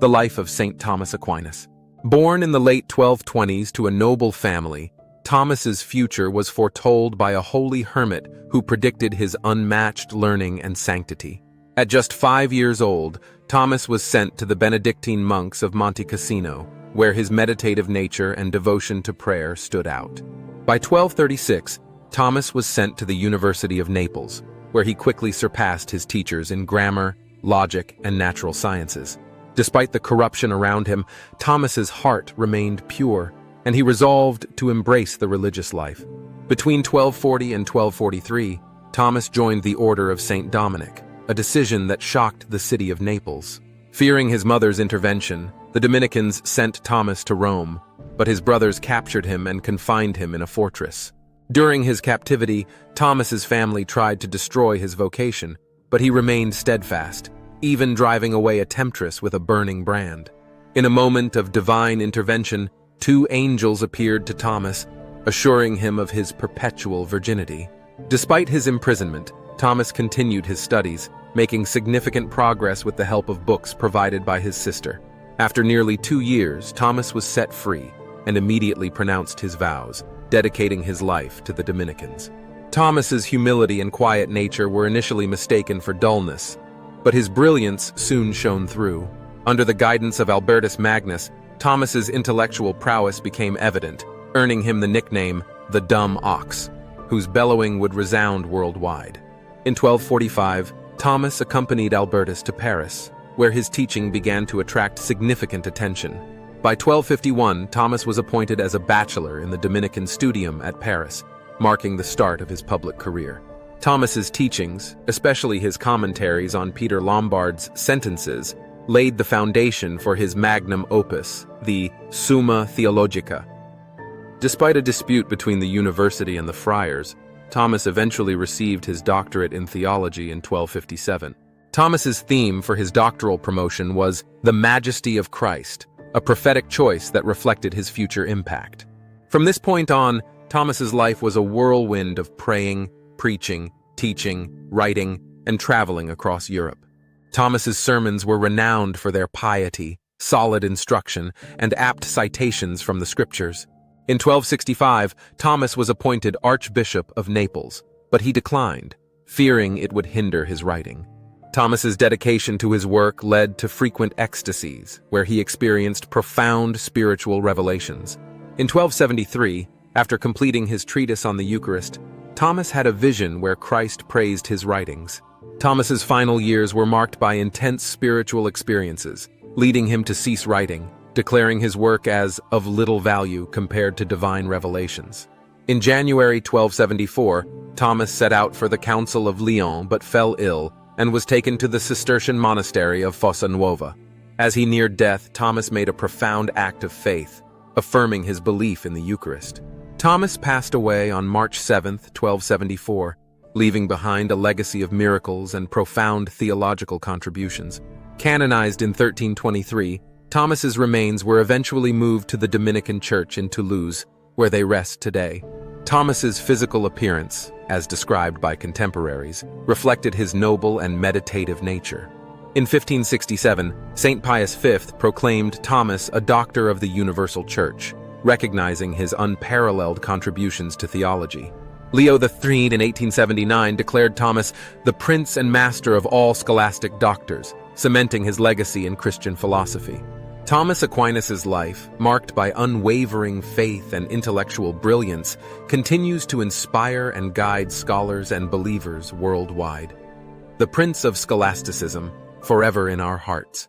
The life of St. Thomas Aquinas. Born in the late 1220s to a noble family, Thomas's future was foretold by a holy hermit who predicted his unmatched learning and sanctity. At just 5 years old, Thomas was sent to the Benedictine monks of Monte Cassino, where his meditative nature and devotion to prayer stood out. By 1236, Thomas was sent to the University of Naples, where he quickly surpassed his teachers in grammar, logic, and natural sciences. Despite the corruption around him, Thomas's heart remained pure, and he resolved to embrace the religious life. Between 1240 and 1243, Thomas joined the Order of St. Dominic, a decision that shocked the city of Naples. Fearing his mother's intervention, the Dominicans sent Thomas to Rome, but his brothers captured him and confined him in a fortress. During his captivity, Thomas's family tried to destroy his vocation, but he remained steadfast, even driving away a temptress with a burning brand. In a moment of divine intervention, 2 angels appeared to Thomas, assuring him of his perpetual virginity. Despite his imprisonment, Thomas continued his studies, making significant progress with the help of books provided by his sister. After nearly 2 years, Thomas was set free and immediately pronounced his vows, dedicating his life to the Dominicans. Thomas's humility and quiet nature were initially mistaken for dullness, but his brilliance soon shone through. Under the guidance of Albertus Magnus, Thomas's intellectual prowess became evident, earning him the nickname the Dumb Ox, whose bellowing would resound worldwide. In 1245, Thomas accompanied Albertus to Paris, where his teaching began to attract significant attention. By 1251, Thomas was appointed as a bachelor in the Dominican Studium at Paris, marking the start of his public career. Thomas's teachings, especially his commentaries on Peter Lombard's sentences, laid the foundation for his magnum opus, the Summa Theologica. Despite a dispute between the university and the friars, Thomas eventually received his doctorate in theology in 1257. Thomas's theme for his doctoral promotion was the majesty of Christ, a prophetic choice that reflected his future impact. From this point on, Thomas's life was a whirlwind of praying, preaching, teaching, writing, and traveling across Europe. Thomas's sermons were renowned for their piety, solid instruction, and apt citations from the scriptures. In 1265, Thomas was appointed Archbishop of Naples, but he declined, fearing it would hinder his writing. Thomas's dedication to his work led to frequent ecstasies, where he experienced profound spiritual revelations. In 1273, after completing his treatise on the Eucharist, Thomas had a vision where Christ praised his writings. Thomas's final years were marked by intense spiritual experiences, leading him to cease writing, declaring his work as of little value compared to divine revelations. In January 1274, Thomas set out for the Council of Lyon but fell ill and was taken to the Cistercian monastery of Fossa Nuova. As he neared death, Thomas made a profound act of faith, affirming his belief in the Eucharist. Thomas passed away on March 7, 1274, leaving behind a legacy of miracles and profound theological contributions. Canonized in 1323, Thomas's remains were eventually moved to the Dominican Church in Toulouse, where they rest today. Thomas's physical appearance, as described by contemporaries, reflected his noble and meditative nature. In 1567, St. Pius V proclaimed Thomas a doctor of the Universal Church, recognizing his unparalleled contributions to theology. Leo III in 1879 declared Thomas the prince and master of all scholastic doctors, cementing his legacy in Christian philosophy. Thomas Aquinas' life, marked by unwavering faith and intellectual brilliance, continues to inspire and guide scholars and believers worldwide. The Prince of Scholasticism, forever in our hearts.